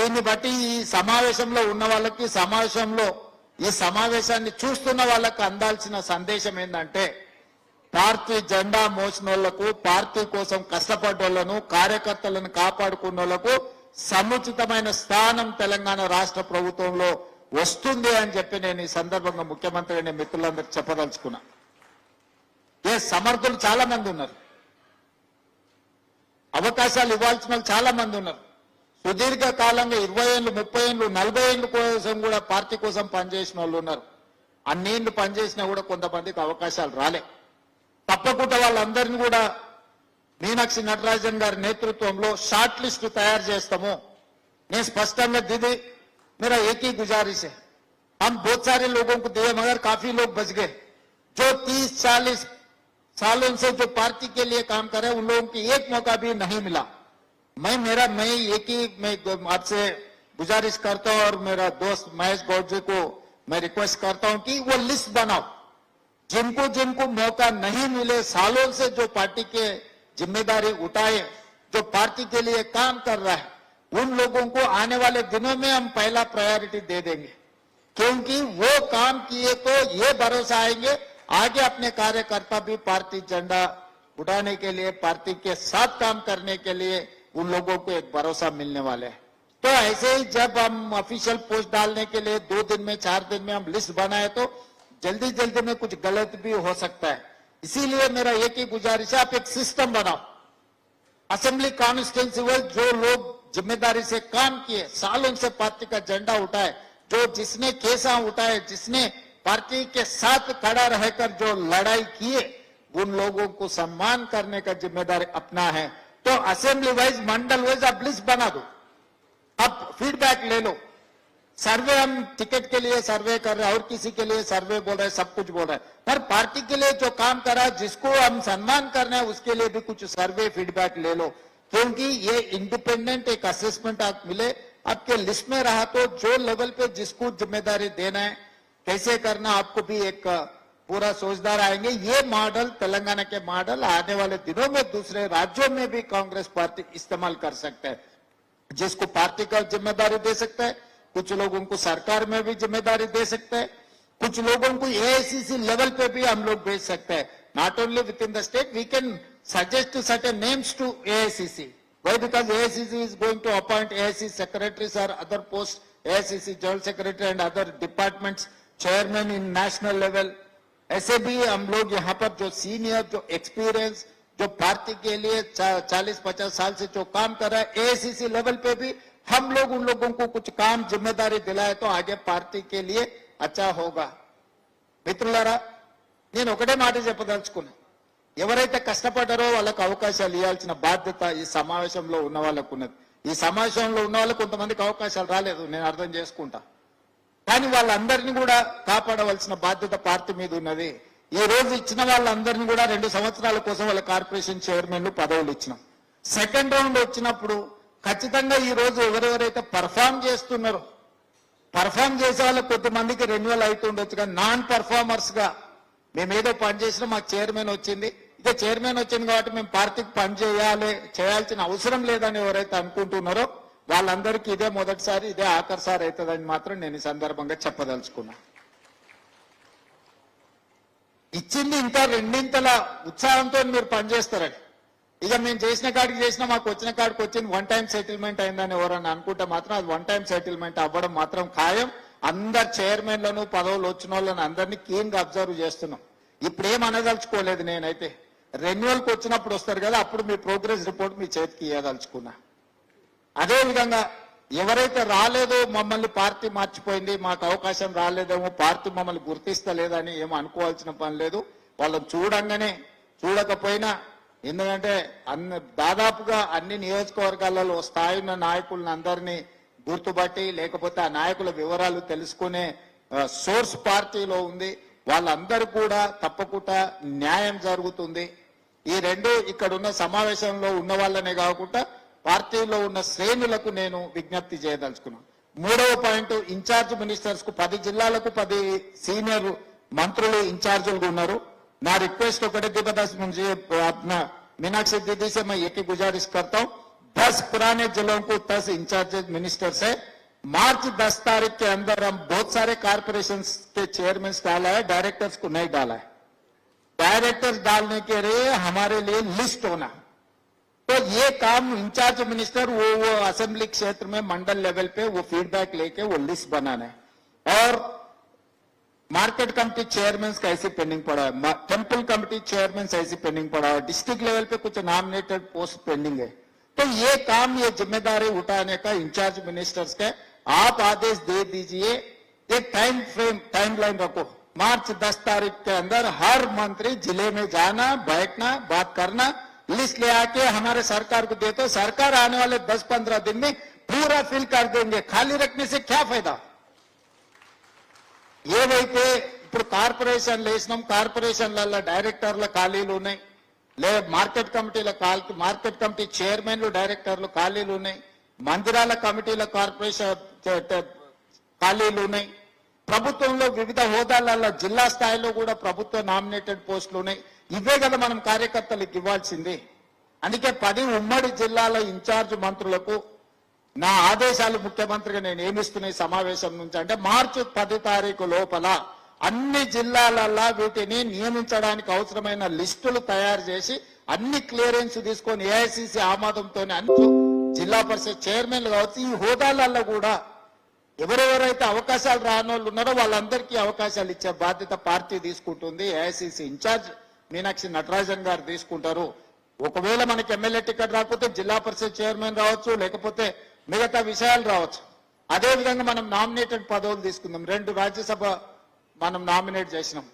దీన్ని బట్టి ఈ సమావేశంలో ఉన్న వాళ్ళకి ఈ సమావేశాన్ని చూస్తున్న వాళ్ళకి అందాల్సిన సందేశం ఏంటంటే పార్టీ జెండా మోసిన వాళ్లకు పార్టీ కోసం కష్టపడ్డోళ్లను కార్యకర్తలను కాపాడుకున్న వాళ్లకు సముచితమైన స్థానం తెలంగాణ రాష్ట్ర ప్రభుత్వంలో వస్తుంది అని చెప్పి నేను ఈ సందర్భంగా ముఖ్యమంత్రి అనే మిత్రులందరికీ చెప్పదలుచుకున్నా. సమర్థులు చాలా మంది ఉన్నారు, అవకాశాలు ఇవ్వాల్సిన వాళ్ళు చాలా మంది ఉన్నారు. సుదీర్ఘ కాలంగా 20 ఏళ్ళు 30 ఏళ్ళు 40 ఏళ్ళ కోసం కూడా పార్టీ కోసం పనిచేసిన వాళ్ళు ఉన్నారు. అన్నేళ్ళు పనిచేసినా కూడా కొంతమందికి అవకాశాలు రాలే. తప్పకుండా వాళ్ళందరినీ కూడా మీనాక్షి నటరాజన్ గారి నేతృత్వంలో షార్ట్ లిస్ట్ తయారు చేస్తాము. నేను స్పష్టంగా दीदी मेरा एक ही गुजारिश है, हम बहुत सारे लोगों को दिए मगर काफी लोग बच गए. जो 30-40 सालों से जो पार्टी के लिए काम कर रहे हैं उन लोगों की एक मौका भी नहीं मिला. मैं एक ही मैं आपसे गुजारिश करता हूं और मेरा दोस्त महेश गौड़ जी को मैं रिक्वेस्ट करता हूं कि वो लिस्ट बनाओ. जिनको मौका नहीं मिले, सालों से जो पार्टी के जिम्मेदारी उठाए, जो पार्टी के लिए काम कर रहा है, उन लोगों को आने वाले दिनों में हम पहला प्रायोरिटी दे देंगे. क्योंकि वो काम किए तो ये भरोसा आएंगे आगे अपने कार्यकर्ता भी पार्टी झंडा उठाने के लिए, पार्टी के साथ काम करने के लिए उन लोगों को एक भरोसा मिलने वाले है. तो ऐसे ही जब हम ऑफिशियल पोस्ट डालने के लिए 2 दिन में 4 दिन में हम लिस्ट बनाए तो जल्दी में कुछ गलत भी हो सकता है. इसीलिए मेरा एक ही गुजारिश है, आप एक सिस्टम बनाओ. असेंबली कॉन्स्टिट्यूंसी में जो लोग जिम्मेदारी से काम किए, सालों से पार्टी का झंडा उठाए, जो जिसने केसा उठाए, जिसने पार्टी के साथ खड़ा रहकर जो लड़ाई किए, उन लोगों को सम्मान करने का जिम्मेदारी अपना है. तो असेंबली वाइज मंडल वाइज आप लिस्ट बना दो, अब फीडबैक ले लो. सर्वे हम टिकट के लिए सर्वे कर रहे हैं और किसी के लिए सर्वे बोल रहे हैं, सब कुछ बोल रहे हैं, पर पार्टी के लिए जो काम कर रहा है, जिसको हम सम्मान कर रहे हैं, उसके लिए भी कुछ सर्वे फीडबैक ले लो. क्योंकि ये इंडिपेंडेंट एक असेसमेंट आप मिले, आपके लिस्ट में रहा तो जो लेवल पे जिसको जिम्मेदारी देना है, कैसे करना, आपको भी एक पूरा सोचदार आएंगे. ये मॉडल तेलंगाना के मॉडल आने वाले दिनों में दूसरे राज्यों में भी कांग्रेस पार्टी इस्तेमाल कर सकता है. जिसको पार्टी का जिम्मेदारी दे सकता है, कुछ लोगों को सरकार में भी जिम्मेदारी दे सकता है, कुछ लोगों को एआईसीसी लेवल पे भी हम लोग भेज सकते हैं. Not only within the state, we can suggest certain names to AICC. Why? Because AICC is going to appoint AICC secretaries or other posts, AICC general secretary and other departments chairman in national level. ऐसे भी हम लोग यहाँ पर जो senior, जो experience, जो party के लिए 40-50 साल से जो काम कर रहा है, AICC लेवल पे भी हम लोग उन लोगों को कुछ काम जिम्मेदारी दिलाए तो आगे पार्टी के लिए अच्छा होगा. మిత్రులారా, నేను ఒకటే మాట చెప్పదలుచుకున్నా, ఎవరైతే కష్టపడ్డారో వాళ్ళకి అవకాశాలు ఇవ్వాల్సిన బాధ్యత ఈ సమావేశంలో ఉన్న వాళ్ళకు ఉన్నది. ఈ సమావేశంలో ఉన్న వాళ్ళకు కొంతమందికి అవకాశాలు రాలేదు, నేను అర్థం చేసుకుంటా. కానీ వాళ్ళందరినీ కూడా కాపాడవలసిన బాధ్యత పార్టీ మీద ఉన్నది. ఈ రోజు ఇచ్చిన వాళ్ళందరినీ కూడా 2 సంవత్సరాల కోసం వాళ్ళ కార్పొరేషన్ చైర్మన్లు పదవులు ఇచ్చినాం. సెకండ్ రౌండ్ వచ్చినప్పుడు ఖచ్చితంగా ఈ రోజు ఎవరెవరైతే పర్ఫామ్ చేస్తున్నారో, పర్ఫామ్ చేసే వాళ్ళకి కొంతమందికి రెన్యువల్ అవుతుండొచ్చు, కానీ నాన్ పర్ఫార్మర్స్ గా మేమేదో పని చేసినా మాకు చైర్మన్ వచ్చింది, ఇక చైర్మన్ వచ్చింది కాబట్టి మేము పార్టీకి పని చేయాల్సిన అవసరం లేదని ఎవరైతే అనుకుంటున్నారో వాళ్ళందరికీ ఇదే మొదటిసారి, ఇదే ఆఖరిసారి అవుతుందని మాత్రం నేను ఈ సందర్భంగా చెప్పదలుచుకున్నా. ఇచ్చింది ఇంకా రెండింతల ఉత్సాహంతో మీరు పనిచేస్తారని, ఇక మేము చేసిన కాడికి చేసినా మాకు వచ్చిన కాడికి వచ్చింది 1 టైం సెటిల్మెంట్ అయిందని ఎవరన్నా అనుకుంటే మాత్రం అది 1 టైం సెటిల్మెంట్ అవ్వడం మాత్రం ఖాయం. అందరు చైర్మన్లను పదవులు వచ్చిన వాళ్ళని అందరినీ క్లీన్ గా అబ్జర్వ్ చేస్తున్నాం. ఇప్పుడు ఏం అనదలుచుకోలేదు, నేనైతే రెన్యువల్కి వచ్చినప్పుడు వస్తారు కదా, అప్పుడు మీ ప్రోగ్రెస్ రిపోర్ట్ మీ చేతికి ఇవ్వదలుచుకున్నా. అదేవిధంగా ఎవరైతే రాలేదో, మమ్మల్ని పార్టీ మార్చిపోయింది, మాకు అవకాశం రాలేదేమో, పార్టీ మమ్మల్ని గుర్తిస్తలేదని ఏమో అనుకోవాల్సిన పని లేదు. వాళ్ళని చూడంగానే చూడకపోయినా, ఎందుకంటే దాదాపుగా అన్ని నియోజకవర్గాలలో స్థాయి ఉన్న నాయకులను అందరినీ గుర్తుపట్టి, లేకపోతే ఆ నాయకుల వివరాలు తెలుసుకునే సోర్స్ పార్టీలో ఉంది. వాళ్ళందరూ కూడా తప్పకుండా న్యాయం జరుగుతుంది. ఈ రెండు ఇక్కడ ఉన్న సమావేశంలో ఉన్న వాళ్ళనే కాకుండా పార్టీలో ఉన్న శ్రేణులకు నేను విజ్ఞప్తి చేయదలుచుకున్నాను. 3వ పాయింట్, ఇన్ఛార్జ్ మినిస్టర్స్ కు 10 జిల్లాలకు 10 సీనియర్ మంత్రులు ఇన్ఛార్జీలుగా ఉన్నారు. నా రిక్वेस्ट ఒకటే, दीपदास मुझे अपना मीनाक्षी दीदी से मैं एक ही गुजारिश करता हूँ, 10 पुराने जिलों को 10 इंचार्ज मिनिस्टर्स है। मार्च 10 तारीख के अंदर हम बहुत सारे कॉर्पोरेशन के चेयरमैन डाला है, डायरेक्टर्स को नहीं डाला है। डायरेक्टर्स डालने के लिए हमारे लिए लिस्ट होना, तो ये काम इंचार्ज मिनिस्टर वो असेंबली क्षेत्र में मंडल लेवल पे वो फीडबैक लेके वो लिस्ट बनाना है। और मार्केट कमेटी चेयरमैन का ऐसे पेंडिंग पड़ा है, टेम्पल कमेटी चेयरमैन ऐसे पेंडिंग पड़ा है, डिस्ट्रिक्ट लेवल पे कुछ नॉमिनेटेड पोस्ट पेंडिंग है। तो ये काम, ये जिम्मेदारी उठाने का इंचार्ज मिनिस्टर्स के आप आदेश दे दीजिए। एक टाइम लाइन रखो, मार्च 10 तारीख के अंदर हर मंत्री जिले में जाना, बैठना, बात करना, लिस्ट ले आके हमारे सरकार को दे, तो सरकार आने वाले 10-15 दिन में पूरा फिल कर देंगे। खाली रखने से क्या फायदा? ఏవైతే ఇప్పుడు కార్పొరేషన్ లేసినాం, కార్పొరేషన్ల డైరెక్టర్ల ఖాళీలు ఉన్నాయి, మార్కెట్ కమిటీ చైర్మన్లు డైరెక్టర్లు ఖాళీలు ఉన్నాయి, మందిరాల కమిటీల కార్పొరేషన్ ఖాళీలు ఉన్నాయి, ప్రభుత్వంలో వివిధ హోదాలలో జిల్లా స్థాయిలో కూడా ప్రభుత్వ నామినేటెడ్ పోస్టులు ఉన్నాయి. ఇవే కదా మనం కార్యకర్తలకు ఇవ్వాల్సింది. అందుకే 10 ఉమ్మడి జిల్లాల ఇన్ఛార్జ్ మంత్రులకు నా ఆదేశాలు ముఖ్యమంత్రిగా నేను ఏమిస్తున్న ఈ సమావేశం నుంచి అంటే మార్చి 10 తారీఖు లోపల అన్ని జిల్లాలలో వీటిని నియమించడానికి అవసరమైన లిస్టులు తయారు చేసి అన్ని క్లియరెన్స్ తీసుకొని ఏఐసిసి ఆమోదంతో అన్ని జిల్లా పరిషత్ చైర్మన్లు కావచ్చు, ఈ హోదాలలో కూడా ఎవరెవరైతే అవకాశాలు రానోళ్ళు ఉన్నారో వాళ్ళందరికీ అవకాశాలు ఇచ్చే బాధ్యత పార్టీ తీసుకుంటుంది. ఏఐసిసి ఇన్ఛార్జ్ మీనాక్షి నటరాజన్ గారు తీసుకుంటారు. ఒకవేళ మనకి ఎమ్మెల్యే టికెట్ రాకపోతే జిల్లా పరిషత్ చైర్మన్ రావచ్చు, లేకపోతే మిగతా విషయాలు రావచ్చు. అదే విధంగా మనం నామినేటెడ్ పదవులు తీసుకుందాం. 2 రాజ్యసభ మనం నామినేట్ చేసినాం.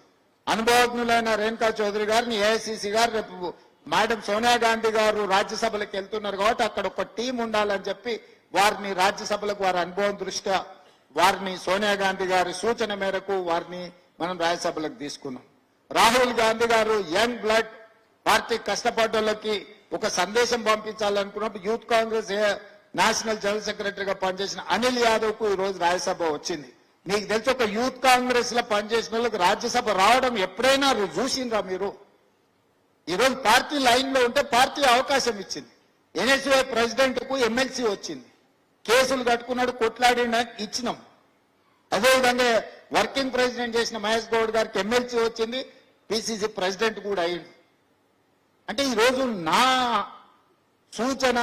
అనుభవజ్ఞులైన రేణుకా చౌదరి గారిని ఏఐసిసి గారు, రేపు మేడం సోనియా గాంధీ గారు రాజ్యసభలకు వెళ్తున్నారు కాబట్టి అక్కడ ఒక టీం ఉండాలని చెప్పి వారిని రాజ్యసభలకు వారి అనుభవం దృష్ట్యా వారిని సోనియా గాంధీ గారి సూచన మేరకు వారిని మనం రాజ్యసభలకు తీసుకున్నాం. రాహుల్ గాంధీ గారు యంగ్ బ్లడ్ పార్టీ కష్టపడ్డోళ్ళకి ఒక సందేశం పంపించాలనుకున్నప్పుడు యూత్ కాంగ్రెస్ నేషనల్ జనరల్ సెక్రటరీగా పనిచేసిన అనిల్ యాదవ్ కు ఈ రోజు రాజ్యసభ వచ్చింది. మీకు తెలిసి ఒక యూత్ కాంగ్రెస్ లో పనిచేసిన వాళ్ళకి రాజ్యసభ రావడం ఎప్పుడైనా చూసిండ్రా మీరు? ఈ రోజు పార్టీ లైన్ లో ఉంటే పార్టీ అవకాశం ఇచ్చింది. ఎన్ఎస్యుఐ ప్రెసిడెంట్ కు ఎమ్మెల్సీ వచ్చింది, కేసులు కట్టుకున్నాడు, కొట్లాడిన ఇచ్చినాం. అదేవిధంగా వర్కింగ్ ప్రెసిడెంట్ చేసిన మహేష్ గౌడ్ గారికి ఎమ్మెల్సీ వచ్చింది, పిసిసి ప్రెసిడెంట్ కూడా అయింది. అంటే ఈరోజు నా సూచన,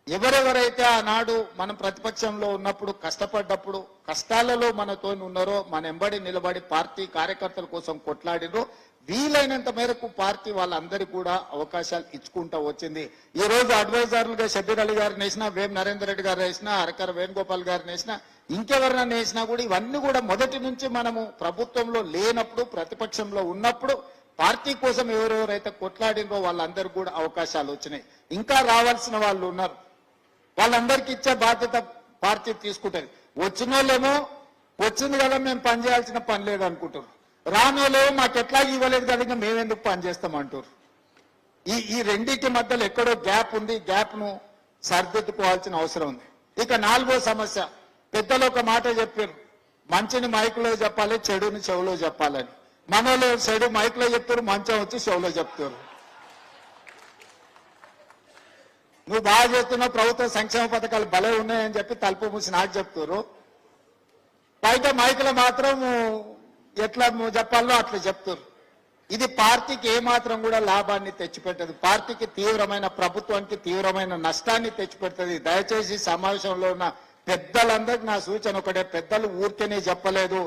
ఎవరెవరైతే ఆనాడు మనం ప్రతిపక్షంలో ఉన్నప్పుడు కష్టపడ్డప్పుడు కష్టాలలో మనతో ఉన్నారో, మన ఎంబడి నిలబడి పార్టీ కార్యకర్తల కోసం కొట్లాడినో, వీలైనంత మేరకు పార్టీ వాళ్ళందరికీ కూడా అవకాశాలు ఇచ్చుకుంటూ వచ్చింది. ఈ రోజు అడ్వైజర్లుగా షబీర్ అలీ గారిని వేసినా, వేం నరేందర్ రెడ్డి గారు వేసినా, అరకర వేణుగోపాల్ గారిని వేసినా, ఇంకెవరినైనా వేసినా కూడా ఇవన్నీ కూడా మొదటి నుంచి మనము ప్రభుత్వంలో లేనప్పుడు, ప్రతిపక్షంలో ఉన్నప్పుడు పార్టీ కోసం ఎవరెవరైతే కొట్లాడినో వాళ్ళందరూ కూడా అవకాశాలు వచ్చినాయి. ఇంకా రావాల్సిన వాళ్ళు ఉన్నారు, వాళ్ళందరికీ ఇచ్చే బాధ్యత పార్టీ తీసుకుంటుంది. వచ్చిన వాళ్ళేమో వచ్చింది కదా మేము పనిచేయాల్సిన పని లేదు అనుకుంటారు, రానోళ్ళేమో మాకు ఎట్లా ఇవ్వలేదు కదా ఇంకా మేమెందుకు పని చేస్తామంటారు. ఈ రెండింటి మధ్యలో ఎక్కడో గ్యాప్ ఉంది, గ్యాప్ ను సరిదిద్దుకోవాల్సిన అవసరం ఉంది. ఇక 4వ సమస్య, పెద్దలు ఒక మాట చెప్పారు, మంచిని మైకులో చెప్పాలి, చెడుని చెవులో చెప్పాలని. మనలో చెడు మైకులో చెప్తారు, మంచం వచ్చి చెవులో చెప్తారు. నువ్వు బాగా చేస్తున్నావు, ప్రభుత్వ సంక్షేమ పథకాలు భలే ఉన్నాయని చెప్పి తలుపు మూసి నాకు చెప్తారు, బయట మైకులో మాత్రం ఎట్లా చెప్పాలో అట్లా చెప్తారు. ఇది పార్టీకి ఏమాత్రం కూడా లాభాన్ని తెచ్చిపెట్టదు, పార్టీకి తీవ్రమైన, ప్రభుత్వానికి తీవ్రమైన నష్టాన్ని తెచ్చిపెడుతుంది. దయచేసి సమావేశంలో ఉన్న పెద్దలందరికీ నా సూచన ఒకటే, పెద్దలు ఊరికేనే చెప్పలేదు,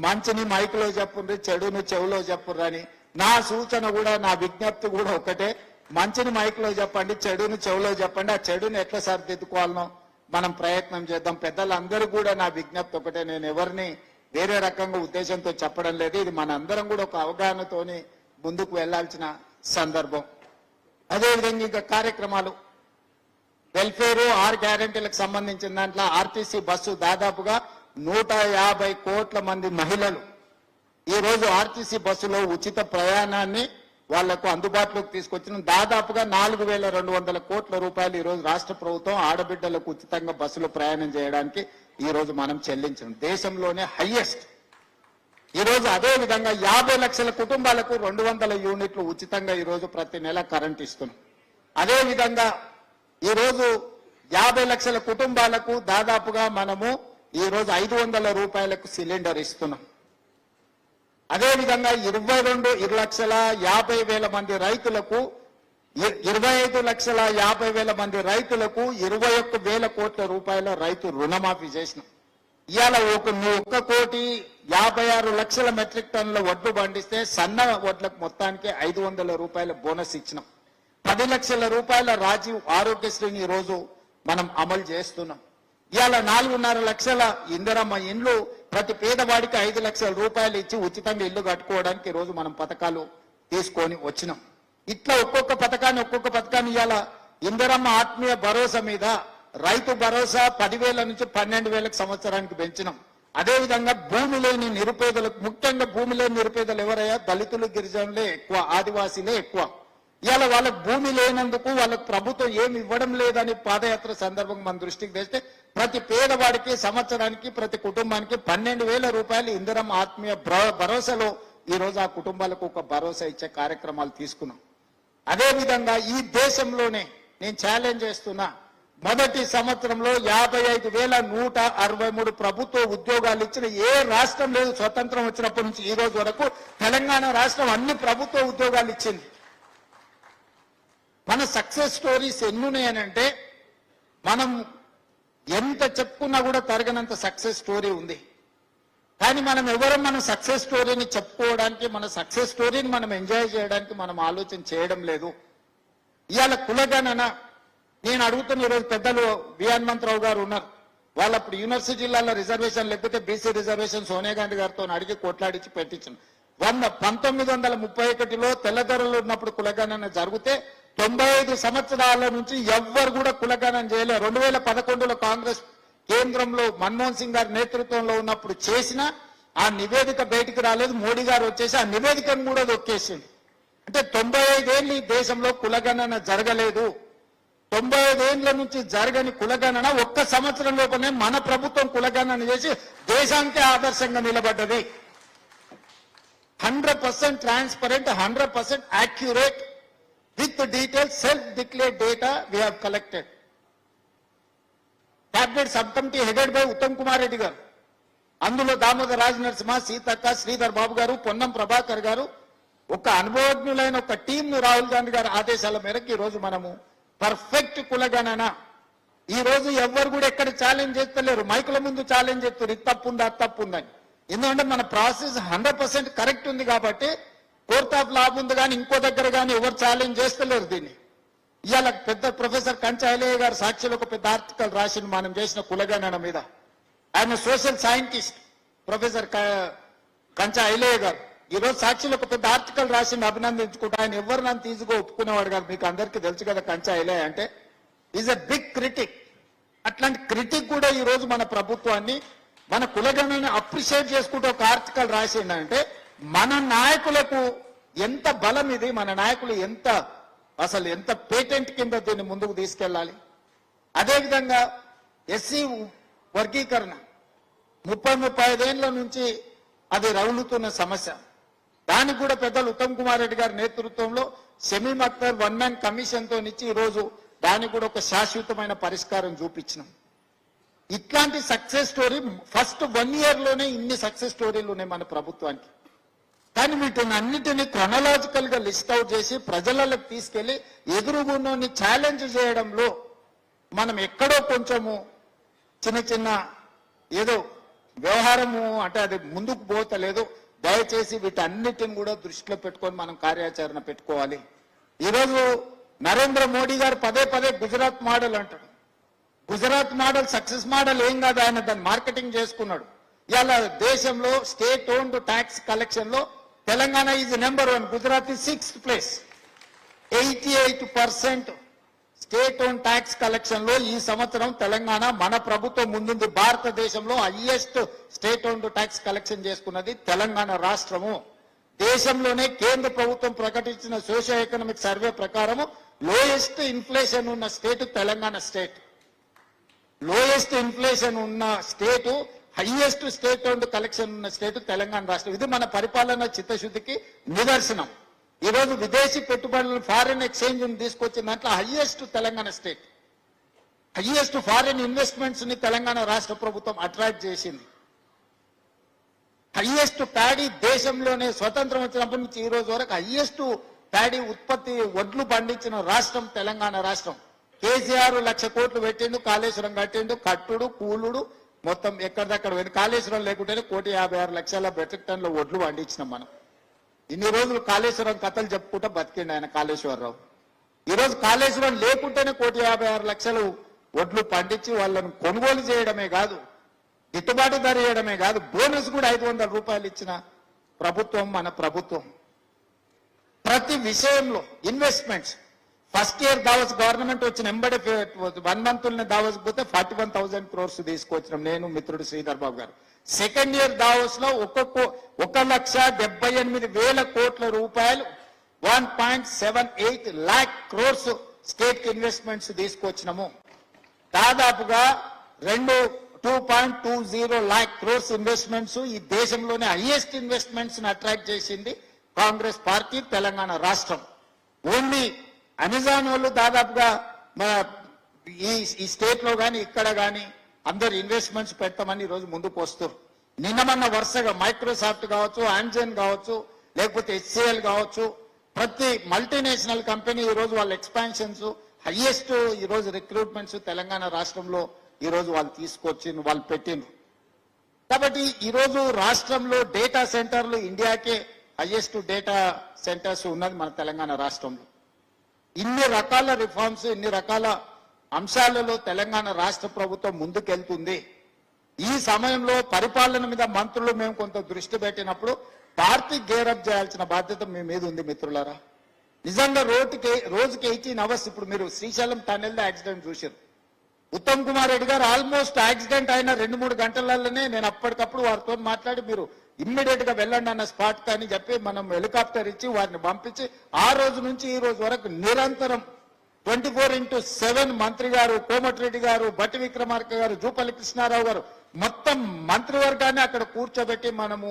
మంచిని మైకులో చెప్పుండ్రి, చెడును చెవులో చెప్పుర్రు అని. నా సూచన కూడా, నా విజ్ఞప్తి కూడా ఒకటే, మంచిని మైకులో చెప్పండి, చెడును చెవులో చెప్పండి. ఆ చెడును ఎట్లా సరిదిద్దుకోవాలనో మనం ప్రయత్నం చేద్దాం. పెద్దలందరూ కూడా నా విజ్ఞప్తి ఒకటే, నేను ఎవరిని వేరే రకంగా ఉద్దేశంతో చెప్పడం లేదు. ఇది మన అందరం కూడా ఒక అవగాహనతోని ముందుకు వెళ్లాల్సిన సందర్భం. అదేవిధంగా ఇంకా కార్యక్రమాలు, వెల్ఫేర్ 6 గ్యారెంటీలకు సంబంధించిన దాంట్లో ఆర్టీసీ బస్సు దాదాపుగా 150 కోట్ల మంది మహిళలు ఈ రోజు ఆర్టీసీ బస్సులో ఉచిత ప్రయాణాన్ని వాళ్లకు అందుబాటులోకి తీసుకొచ్చిన దాదాపుగా 4,200 కోట్ల రూపాయలు ఈ రోజు రాష్ట్ర ప్రభుత్వం ఆడబిడ్డలకు ఉచితంగా బస్సులో ప్రయాణం చేయడానికి ఈ రోజు మనం చెల్లించాం, దేశంలోనే హైయెస్ట్. ఈ రోజు అదే విధంగా 50 లక్షల కుటుంబాలకు 200 యూనిట్లు ఉచితంగా ఈ రోజు ప్రతి నెల కరెంట్ ఇస్తున్నాం. అదే విధంగా ఈ రోజు 50 లక్షల కుటుంబాలకు దాదాపుగా మనము ఈ రోజు 500 రూపాయలకు సిలిండర్ ఇస్తున్నాం. అదేవిధంగా 22,50,50,000 మంది రైతులకు 25,50,000 మంది రైతులకు 21,000 కోట్ల రూపాయల రైతు రుణమాఫీ చేసినాం. ఇవాళ 1,56,00,000 మెట్రిక్ టన్నుల వడ్లు పండిస్తే సన్న వడ్లకు మొత్తానికి 500 రూపాయల బోనస్ ఇచ్చినాం. 10 లక్షల రూపాయల రాజీవ్ ఆరోగ్యశ్రీని ఈ రోజు మనం అమలు చేస్తున్నాం. ఇవాళ 4.5 లక్షల ఇందిరమ్మ ఇండ్లు ప్రతి పేదవాడికి 5 లక్షల రూపాయలు ఇచ్చి ఉచితంగా ఇల్లు కట్టుకోవడానికి ఈ రోజు మనం పథకాలు తీసుకొని వచ్చినాం. ఇట్లా ఒక్కొక్క పథకాన్ని ఇవాళ ఇందిరమ్మ ఆత్మీయ భరోసా మీద రైతు భరోసా 10,000 నుంచి 12,000 సంవత్సరానికి పెంచినాం. అదేవిధంగా భూమి లేని నిరుపేదలకు, ముఖ్యంగా భూమి లేని నిరుపేదలు ఎవరయ్యా? దళితులు, గిరిజనులే ఎక్కువ, ఆదివాసీలే ఎక్కువ. ఇవాళ వాళ్ళకు భూమి లేనందుకు వాళ్ళకు ప్రభుత్వం ఏమి ఇవ్వడం లేదని పాదయాత్ర సందర్భంగా మన దృష్టికి తెస్తే ప్రతి పేదవాడికి సంవత్సరానికి ప్రతి కుటుంబానికి 12,000 రూపాయలు ఇందిరమ్మ ఆత్మీయ భరోసాలో ఈ రోజు ఆ కుటుంబాలకు ఒక భరోసా ఇచ్చే కార్యక్రమాలు తీసుకున్నాం. అదేవిధంగా ఈ దేశంలోనే నేను ఛాలెంజ్ చేస్తున్నా, మొదటి సంవత్సరంలో 55,163 ప్రభుత్వ ఉద్యోగాలు ఇచ్చిన ఏ రాష్ట్రం లేదు. స్వతంత్రం వచ్చినప్పటి నుంచి ఈ రోజు వరకు తెలంగాణ రాష్ట్రం అన్ని ప్రభుత్వ ఉద్యోగాలు ఇచ్చింది. మన సక్సెస్ స్టోరీస్ ఎన్నున్నాయనంటే మనం ఎంత చెప్పుకున్నా కూడా తరగనంత సక్సెస్ స్టోరీ ఉంది. కానీ మనం మన సక్సెస్ స్టోరీని చెప్పుకోవడానికి, మన సక్సెస్ స్టోరీని మనం ఎంజాయ్ చేయడానికి మనం ఆలోచన చేయడం లేదు. ఇవాళ కులగణన నేను అడుగుతున్న ఈరోజు పెద్దలు వి హనుమంతరావు గారు ఉన్నారు. వాళ్ళు అప్పుడు యూనివర్సిటీ జిల్లాలో రిజర్వేషన్ లేకపోతే బీసీ రిజర్వేషన్ సోనియా గాంధీ గారితో అడిగి కొట్లాడించి పెట్టించాను. 1931లో తెల్లదొరలు ఉన్నప్పుడు కులగణన జరిగితే 95 సంవత్సరాల నుంచి ఎవ్వరు కూడా కులగణన చేయలేదు. 2011లో కాంగ్రెస్ కేంద్రంలో మన్మోహన్ సింగ్ గారి నేతృత్వంలో ఉన్నప్పుడు చేసిన ఆ నివేదిక బయటికి రాలేదు. మోడీ గారు వచ్చేసి ఆ నివేదికను కూడా దొక్కేసింది. అంటే 95 ఏళ్ళు ఈ దేశంలో కులగణన జరగలేదు. 95 ఏళ్ల నుంచి జరగని కులగణన ఒక్క సంవత్సరం లోపలనే మన ప్రభుత్వం కులగణన చేసి దేశానికే ఆదర్శంగా నిలబడ్డది. 100% transparent, 100% accurate with detailed self-declared data we have collected. Cabinet subcommittee headed by Uttam Kumar Reddy garu, అందులో దామోదర్ రాజ్ నరసింహ, సీతక్క, శ్రీధర్ బాబు గారు, పొన్నం ప్రభాకర్ గారు, ఒక అనుభవజ్ఞులైన ఒక టీం ను రాహుల్ గాంధీ గారి ఆదేశాల మేరకు ఈ రోజు మనము పర్ఫెక్ట్ కులగణన ఈ రోజు ఎవ్వరు కూడా ఎక్కడ ఛాలెంజ్ చేస్తలేరు. మైకుల ముందు ఛాలెంజ్ చేస్తారు, ఇది తప్పుందా అది తప్పుందని. ఎందుకంటే మన ప్రాసెస్ 100% కరెక్ట్ ఉంది కాబట్టి కోర్ట్ ఆఫ్ లా ఉంది. కానీ ఇంకో దగ్గర కానీ ఎవరు ఛాలెంజ్ చేస్తలేరు దీన్ని. ఇవాళ పెద్ద ప్రొఫెసర్ కంచా ఐలయ్య గారు సాక్షిలో ఒక పెద్ద ఆర్టికల్ రాసింది మనం చేసిన కులగణన మీద. ఆయన సోషల్ సైంటిస్ట్ ప్రొఫెసర్ కంచా ఐలయ్య గారు ఈరోజు సాక్షిలో ఒక పెద్ద ఆర్టికల్ రాసింది, అభినందించుకుంటా. ఆయన ఎవరు నన్ను తీసుకు ఒప్పుకునేవాడు కాదు. మీకు అందరికీ తెలుసు కదా కంచా ఐలయ్య అంటే ఈజ్ ఎ బిగ్ క్రిటిక్. అట్లాంటి క్రిటిక్ కూడా ఈ రోజు మన ప్రభుత్వాన్ని, మన కులగణని అప్రిషియేట్ చేసుకుంటూ ఒక ఆర్టికల్ రాసిండంటే మన నాయకులకు ఎంత బలం ఇది, మన నాయకులు అసలు ఎంత పేటెంట్ కింద దీన్ని ముందుకు తీసుకెళ్లాలి. అదేవిధంగా ఎస్సీ వర్గీకరణ 30-35 ఏళ్ల నుంచి అది రౌలుతున్న సమస్య. దానికి కూడా పెద్దలు ఉత్తమ్ కుమార్ రెడ్డి గారి నేతృత్వంలో షమీం అఖ్తర్ 1 మ్యాన్ కమిషన్ తో ఇచ్చి ఈ రోజు దానికి కూడా ఒక శాశ్వతమైన పరిష్కారం చూపించినాం. ఇట్లాంటి సక్సెస్ స్టోరీ ఫస్ట్ 1 year లోనే ఇన్ని సక్సెస్ స్టోరీలు ఉన్నాయి మన ప్రభుత్వానికి. కానీ వీటిని అన్నిటినీ క్రొనలాజికల్ గా లిస్ట్ అవుట్ చేసి ప్రజలకు తీసుకెళ్లి ఎదురుగున్నోని ఛాలెంజ్ చేయడంలో మనం ఎక్కడో కొంచెము చిన్న ఏదో వ్యవహారము అంటే అది ముందుకు పోతలేదు. దయచేసి వీటన్నిటిని కూడా దృష్టిలో పెట్టుకొని మనం కార్యాచరణ పెట్టుకోవాలి. ఈరోజు నరేంద్ర మోడీ గారు పదే గుజరాత్ మోడల్ అంటాడు. గుజరాత్ మోడల్ సక్సెస్ మోడల్ ఏం కాదు, ఆయన దాన్ని మార్కెటింగ్ చేసుకున్నాడు. ఇలా దేశంలో స్టేట్ ఓన్డ్ ట్యాక్స్ కలెక్షన్ లో Telangana is number 1, Gujarat is 6th place. 88% state own tax collection లో ఈ సంవత్సరం తెలంగాణ మన ప్రభుత్వం ముందుంది. భారతదేశంలో highest state own tax collection చేసుకున్నది తెలంగాణ రాష్ట్రము. దేశంలోనే కేంద్ర ప్రభుత్వం ప్రకటించిన సోషియో ఎకనామిక్ సర్వే ప్రకారము లోయెస్ట్ ఇన్ఫ్లేషన్ ఉన్న state Telangana state. Lowest inflation ఉన్న స్టేటు, హైయెస్ట్ స్టేట్ ఓన్ కలెక్షన్ ఉన్న స్టేట్ తెలంగాణ రాష్ట్రం. ఇది మన పరిపాలన చిత్తశుద్ధికి నిదర్శనం. ఈ రోజు విదేశీ పెట్టుబడులు, ఫారిన్ ఎక్స్చేంజ్ తీసుకొచ్చిన దాంట్లో highest Telangana state. Highest foreign investments ని తెలంగాణ రాష్ట్ర ప్రభుత్వం అట్రాక్ట్ చేసింది. హైయెస్ట్ ప్యాడీ దేశంలోనే స్వతంత్రం వచ్చినప్పటి నుంచి ఈ రోజు వరకు హైయెస్ట్ ప్యాడీ ఉత్పత్తి వడ్లు పండించిన రాష్ట్రం తెలంగాణ రాష్ట్రం. కేసీఆర్ 1,00,000 కోట్లు పెట్టిండు, కాళేశ్వరం కట్టిండు, కట్టుడు కూలుడు మొత్తం ఎక్కడిదక్కడ పోయింది. కాళేశ్వరం లేకుంటేనే 1,56,00,000 మెట్రిక్ టన్నుల వడ్లు పండించినాం మనం. ఇన్ని రోజులు కాళేశ్వరం కథలు చెప్పుకుంటా బతికిండు ఆయన కాళేశ్వరరావు. ఈ రోజు కాళేశ్వరం లేకుంటేనే 1,56,00,000 వడ్లు పండించి వాళ్ళను కొనుగోలు చేయడమే కాదు, గిట్టుబాటు ధర చేయడమే కాదు, బోనస్ కూడా 500 రూపాయలు ఇచ్చిన ప్రభుత్వం మన ప్రభుత్వం. ప్రతి విషయంలో ఇన్వెస్ట్మెంట్స్. ఫస్ట్ ఇయర్ దావస్ గవర్నమెంట్ వచ్చిన ఎంబడే 1 month దావస్ పోతే 41,000 crores తీసుకొచ్చినాం నేను, మిత్రుడు శ్రీధర్ బాబు గారు. సెకండ్ ఇయర్ దావస్ లో 1,78,000 కోట్ల రూపాయలు 1.78 lakh crores స్టేట్ ఇన్వెస్ట్మెంట్స్ తీసుకొచ్చినాము. దాదాపుగా 2.20 lakh crores ఇన్వెస్ట్మెంట్స్. ఈ దేశంలోనే హైయెస్ట్ ఇన్వెస్ట్మెంట్స్ ని అట్రాక్ట్ చేసింది కాంగ్రెస్ పార్టీ తెలంగాణ రాష్ట్రం. ఓన్లీ అమెజాన్ వాళ్ళు దాదాపుగా మన ఈ స్టేట్ లో గాని ఇక్కడ గాని అందరు ఇన్వెస్ట్మెంట్స్ పెడతామని ఈ రోజు ముందుకు వస్తారు. నిన్నమన్న వరుసగా మైక్రోసాఫ్ట్ కావచ్చు, ఆమ్జాన్ కావచ్చు, లేకపోతే HCL కావచ్చు, ప్రతి మల్టీనేషనల్ కంపెనీ ఈ రోజు వాళ్ళ ఎక్స్పాన్షన్స్ హైయెస్ట్ ఈ రోజు రిక్రూట్మెంట్స్ తెలంగాణ రాష్ట్రంలో ఈ రోజు వాళ్ళు తీసుకొచ్చి వాళ్ళు పెట్టిండ్రు. కాబట్టి ఈ రోజు రాష్ట్రంలో డేటా సెంటర్లు ఇండియాకే హైయెస్ట్ డేటా సెంటర్స్ ఉన్నది మన తెలంగాణ రాష్ట్రంలో. ఇన్ని రకాల రిఫార్మ్స్, ఇన్ని రకాల అంశాలలో తెలంగాణ రాష్ట్ర ప్రభుత్వం ముందుకెళ్తుంది. ఈ సమయంలో పరిపాలన మీద మంత్రులు మేము కొంత దృష్టి పెట్టినప్పుడు పార్టీ గేరప్ చేయాల్సిన బాధ్యత మీ మీద ఉంది మిత్రులారా. నిజంగా రోజుకి 18 hours. ఇప్పుడు మీరు శ్రీశైలం టన్నెల్ యాక్సిడెంట్ చూశారు. ఉత్తమ్ కుమార్ రెడ్డి గారు ఆల్మోస్ట్ యాక్సిడెంట్ అయిన 2-3 గంటలలోనే నేను అప్పటికప్పుడు వారితో మాట్లాడి మీరు ఇమ్మీడియట్ గా వెళ్ళండి అన్న స్పాట్ అని చెప్పి మనం హెలికాప్టర్ ఇచ్చి వారిని పంపించి ఆ రోజు నుంచి ఈ రోజు వరకు నిరంతరం 24/7 మంత్రి గారు, కోమటిరెడ్డి గారు, బట్టి విక్రమార్క గారు, జూపల్లి కృష్ణారావు గారు మొత్తం మంత్రివర్గాన్ని అక్కడ కూర్చోబెట్టి మనము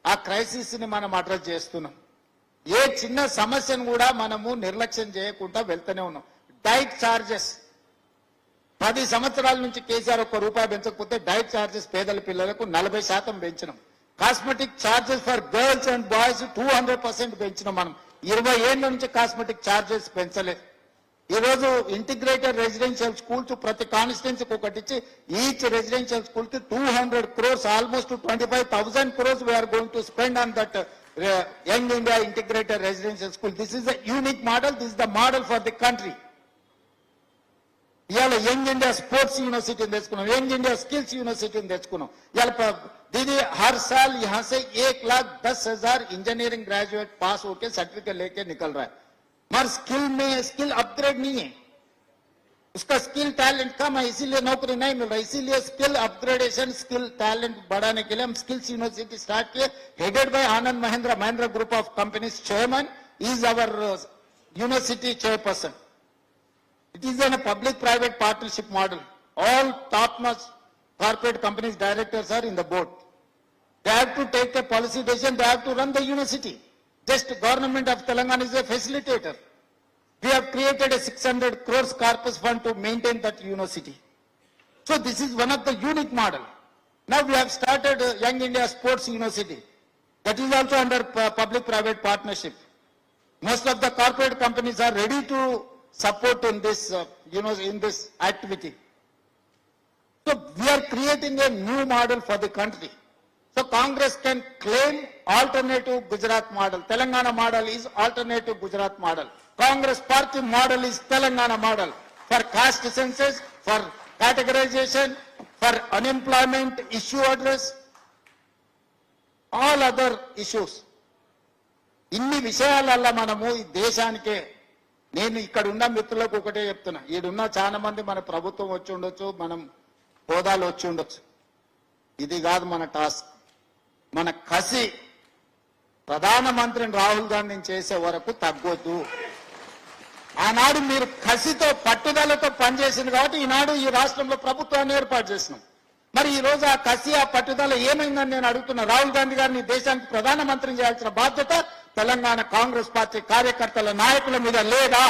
ఆ క్రైసిస్ ని మనం అడ్రస్ చేస్తున్నాం. ఏ చిన్న సమస్యను కూడా మనము నిర్లక్ష్యం చేయకుండా వెళ్తూనే ఉన్నాం. డైట్ ఛార్జెస్ 10 సంవత్సరాల నుంచి కేసీఆర్ ₹1 పెంచకపోతే డైట్ ఛార్జెస్ పేదల పిల్లలకు 40% పెంచినాం. Cosmetic charges for girls and boys 200% పెంచినాం. మనం 20 ఏళ్ల నుంచి కాస్మెటిక్ ఛార్జెస్ పెంచలేదు. ఈ రోజు ఇంటిగ్రేటెడ్ రెసిడెన్షియల్ స్కూల్స్ ప్రతి కాన్స్టిట్యున్సీకి ఒకటి ఇచ్చి ఈచ్ రెసిడెన్షియల్ స్కూల్ కి 200 crores, almost 25,000 crores we are going to spend on that Young India integrated residential school. This is a unique model. This is the model for the country. ఇవాళ young India sports యూనివర్సిటీని తెచ్చుకున్నాం, young India skills యూనివర్సిటీని తెచ్చుకున్నాం. ఇవాళ दीदी हर साल यहाँ से 1,10,000 इंजीनियरिंग ग्रेजुएट पास होके सर्टिफिकेट लेके निकल रहा है, मगर स्किल अपग्रेड नहीं है, उसका स्किल टैलेंट कम है, इसीलिए नौकरी नहीं मिल रहा. इसीलिए स्किल अपग्रेडेशन, स्किल टैलेंट बढ़ाने के लिए हम स्किल्स यूनिवर्सिटी स्टार्ट किए, headed by Anand Mahindra group of companies. Chairman is our university chairperson. It is in a public-private partnership model. All top-notch corporate companies directors are in the board. They have to take a policy decision. They have to run the university. Just government of Telangana is a facilitator. We have created a 600 crores corpus fund to maintain that university. So this is one of the unique model. Now we have started Young India Sports University. That is also under public-private partnership. Most of the corporate companies are ready to support in this, in this activity. So we are creating a new model for the country. So Congress can claim alternative Gujarat model. Telangana model is alternative Gujarat model. Congress party model is Telangana model for caste census, for categorization, for unemployment issue address, all other issues. ఇన్ని విషయాలల్ల మనము ఈ దేశానికే, నేను ఇక్కడ ఉన్న మిత్రులకు ఒకటే చెప్తున్నా, ఈడున్న చాలా మంది మన ప్రభుత్వం వచ్చి ఉండొచ్చు, మనం హోదాలు వచ్చి ఉండొచ్చు, ఇది కాదు మన టాస్క్. మన కసి ప్రధానమంత్రిని రాహుల్ గాంధీని చేసే వరకు తగ్గొద్దు. ఆనాడు మీరు కసితో పట్టుదలతో పనిచేసింది కాబట్టి ఈనాడు ఈ రాష్ట్రంలో ప్రభుత్వాన్ని ఏర్పాటు చేసినాం. మరి ఈ రోజు ఆ కసి, ఆ పట్టుదల ఏమైందని నేను అడుగుతున్నా. రాహుల్ గాంధీ గారిని దేశానికి ప్రధానమంత్రిని చేయాల్సిన బాధ్యత తెలంగాణ కాంగ్రెస్ పార్టీ కార్యకర్తల నాయకుల మీద లేదా?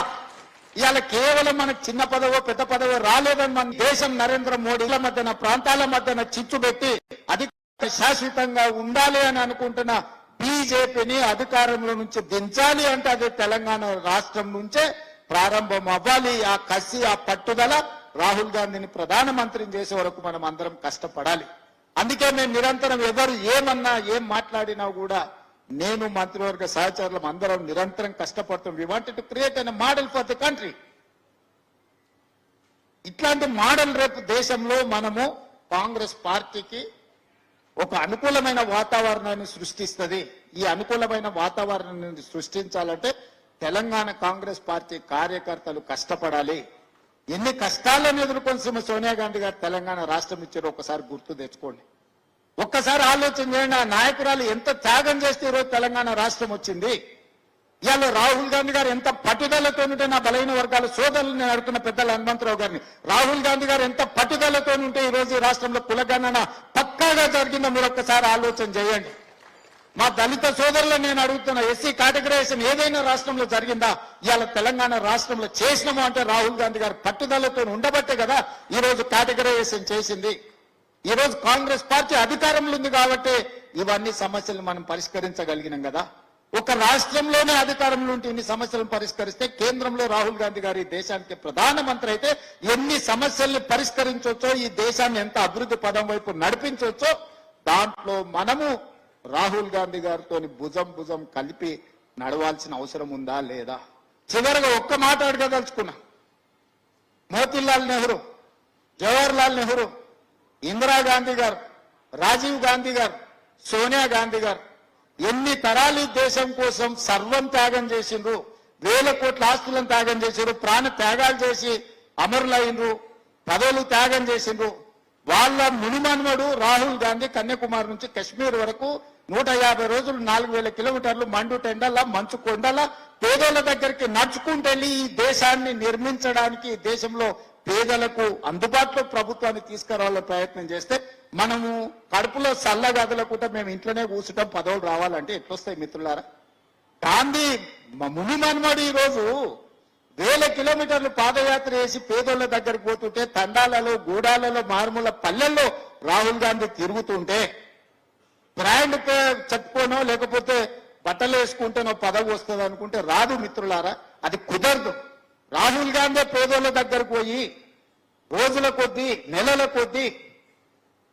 ఇవాళ కేవలం మనకు చిన్న పదవో పెద్ద పదవో రాలేదని మన దేశం నరేంద్ర మోడీల మధ్యన ప్రాంతాల మధ్యన చిచ్చు పెట్టి అది శాశ్వతంగా ఉండాలి అని అనుకుంటున్న బీజేపీని అధికారంలో నుంచి దించాలి అంటే అది తెలంగాణ రాష్ట్రం నుంచే ప్రారంభం అవ్వాలి. ఆ కసి ఆ పట్టుదల రాహుల్ గాంధీని ప్రధానమంత్రిని చేసే వరకు మనం అందరం కష్టపడాలి. అందుకే మేము నిరంతరం ఎవరు ఏమన్నా ఏం మాట్లాడినా కూడా నేను మంత్రివర్గ సహచరులం అందరం నిరంతరం కష్టపడుతాం. We wanted to create an model for the country. ఇట్లాంటి మోడల్ రేపు దేశంలో మనము కాంగ్రెస్ పార్టీకి ఒక అనుకూలమైన వాతావరణాన్ని సృష్టిస్తుంది. ఈ అనుకూలమైన వాతావరణాన్ని సృష్టించాలంటే తెలంగాణ కాంగ్రెస్ పార్టీ కార్యకర్తలు కష్టపడాలి. ఎన్ని కష్టాలను ఎదుర్కొని సోనియా గాంధీ గారు తెలంగాణ రాష్ట్రం ఇచ్చారో ఒకసారి గుర్తు తెచ్చుకోండి. ఒక్కసారి ఆలోచన చేయండి. ఆ నాయకురాలు ఎంత త్యాగం చేస్తే ఈరోజు తెలంగాణ రాష్ట్రం వచ్చింది. ఇవాళ రాహుల్ గాంధీ గారు ఎంత పట్టుదలతో ఉంటే నా బలైన వర్గాల సోదరులు నేను అడుగుతున్న పెద్దల హనుమంతరావు గారిని, రాహుల్ గాంధీ గారు ఎంత పట్టుదలతో ఉంటే ఈ రోజు ఈ రాష్ట్రంలో కులగణన పక్కాగా జరిగిందో మీరు ఒక్కసారి ఆలోచన చేయండి. మా దళిత సోదరులను నేను అడుగుతున్నా, ఎస్సీ కేటగరైజేషన్ ఏదైనా రాష్ట్రంలో జరిగిందా? ఇవాళ తెలంగాణ రాష్ట్రంలో చేసినాము అంటే రాహుల్ గాంధీ గారు పట్టుదలతో ఉండబట్టే కదా ఈ రోజు కేటగరైజేషన్ చేసింది. ఈ రోజు కాంగ్రెస్ పార్టీ అధికారంలో ఉంది కాబట్టి ఇవన్నీ సమస్యలు మనం పరిష్కరించగలిగినాం కదా. ఒక రాష్ట్రంలోనే అధికారంలో ఉంటే ఇన్ని సమస్యలను పరిష్కరిస్తే కేంద్రంలో రాహుల్ గాంధీ గారు ఈ దేశానికి ప్రధానమంత్రి అయితే ఎన్ని సమస్యల్ని పరిష్కరించవచ్చో, ఈ దేశాన్ని ఎంత అభివృద్ధి పదం వైపు నడిపించవచ్చో దాంట్లో మనము రాహుల్ గాంధీ గారితో భుజం కలిపి నడవాల్సిన అవసరం ఉందా లేదా? చివరిగా ఒక్క మాట అడగదలుచుకున్నా. మోతీలాల్ నెహ్రూ, జవహర్లాల్ నెహ్రూ, ఇందిరాగాంధీ గారు, రాజీవ్ గాంధీ గారు, సోనియా గాంధీ గారు ఎన్ని తరాలు ఈ దేశం కోసం సర్వం త్యాగం చేసిండ్రు, వేల కోట్ల ఆస్తులను త్యాగం చేసిండ్రు, ప్రాణ త్యాగాలు చేసి అమరులైనరు, పదవులు త్యాగం చేసిండ్రు. వాళ్ళ మునిమన్మడు రాహుల్ గాంధీ కన్యాకుమారి నుంచి కశ్మీర్ వరకు 150 రోజులు 4000 కిలోమీటర్లు మండు టెండల మంచు కొండల పేదల దగ్గరికి నడుచుకుంటెళ్ళి ఈ దేశాన్ని నిర్మించడానికి దేశంలో పేదలకు అందుబాటులో ప్రభుత్వాన్ని తీసుకురావాలని ప్రయత్నం చేస్తే మనము కడుపులో చల్లగదలకుండా మేము ఇంట్లోనే కూర్చుంటాం, పదవులు రావాలంటే ఎట్లొస్తాయి మిత్రులారా? గాంధీ ముని మన్మడు ఈ రోజు 1000 కిలోమీటర్లు పాదయాత్ర చేసి పేదోళ్ల దగ్గరకు పోతుంటే తండాలలో గూడాలలో మారుమూల పల్లెల్లో రాహుల్ గాంధీ తిరుగుతుంటే బ్రాండ్ చెప్పుకోనో లేకపోతే బట్టలు వేసుకుంటేనో పదవి వస్తుంది అనుకుంటే రాదు మిత్రులారా, అది కుదరదు. రాహుల్ గాంధీ పేదోళ్ల దగ్గరకు పోయి రోజుల కొద్దీ నెలల కొద్దీ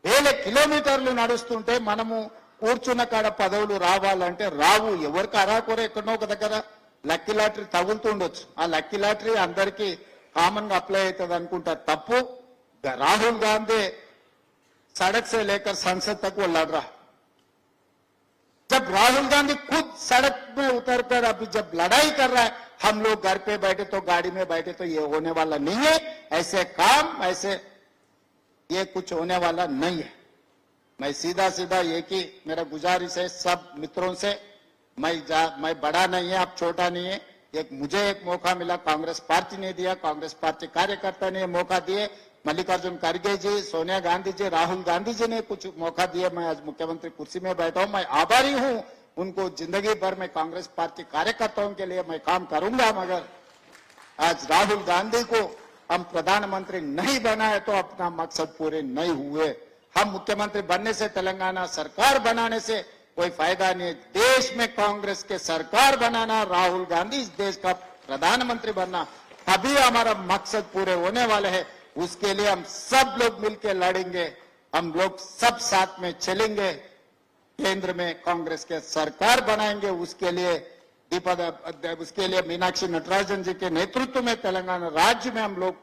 1000 కిలోమీటర్లు నడుస్తుంటే మనము కూర్చున్న కాడ పదవులు రావాలంటే రావు. ఎవరికి అరాకొర ఎక్కడో ఒక దగ్గర లక్కీ లాటరీ తగులుతుండొచ్చు. ఆ లక్కీ లాటరీ అందరికీ కామన్ గా అప్లై అవుతుంది అనుకుంటా, తప్పు. राहुल गांधी सड़क से लेकर संसद तक वो लड़ रहा। जब राहुल गांधी खुद सड़क में उतरकर अभी जब लड़ाई कर रहा है, हम लोग घर पे बैठे तो गाड़ी में बैठे तो ये होने वाला नहीं है। ऐसे काम ऐसे ये कुछ होने वाला नहीं है। मैं सीधा सीधा एक ही मेरा गुजारिश है सब मित्रों से, मैं बड़ा नहीं है, आप छोटा नहीं है। मुझे एक मौका मिला, कांग्रेस पार्टी ने दिया, कांग्रेस पार्टी कार्यकर्ता ने मौका दिए, मल्लिकार्जुन खड़गे जी, सोनिया गांधी जी, राहुल गांधी जी ने कुछ मौका दिया। मैं आज मुख्यमंत्री कुर्सी में बैठा हूं, मैं आभारी हूं उनको। जिंदगी भर में कांग्रेस पार्टी कार्यकर्ताओं के लिए मैं काम करूंगा, मगर आज राहुल गांधी को हम प्रधानमंत्री नहीं बनाए तो अपना मकसद पूरे नहीं हुए। हम मुख्यमंत्री बनने से, तेलंगाना सरकार बनाने से कोई फायदा नहीं है। देश में कांग्रेस के सरकार बनाना, राहुल गांधी इस देश का प्रधानमंत्री बनना, तभी हमारा मकसद पूरे होने वाले हैं। उसके लिए हम सब लोग मिलकर लड़ेंगे, हम लोग सब साथ में चलेंगे, केंद्र में कांग्रेस के सरकार बनाएंगे। उसके लिए मीनाक्षी नटराजन जी के नेतृत्व में तेलंगाना राज्य में हम लोग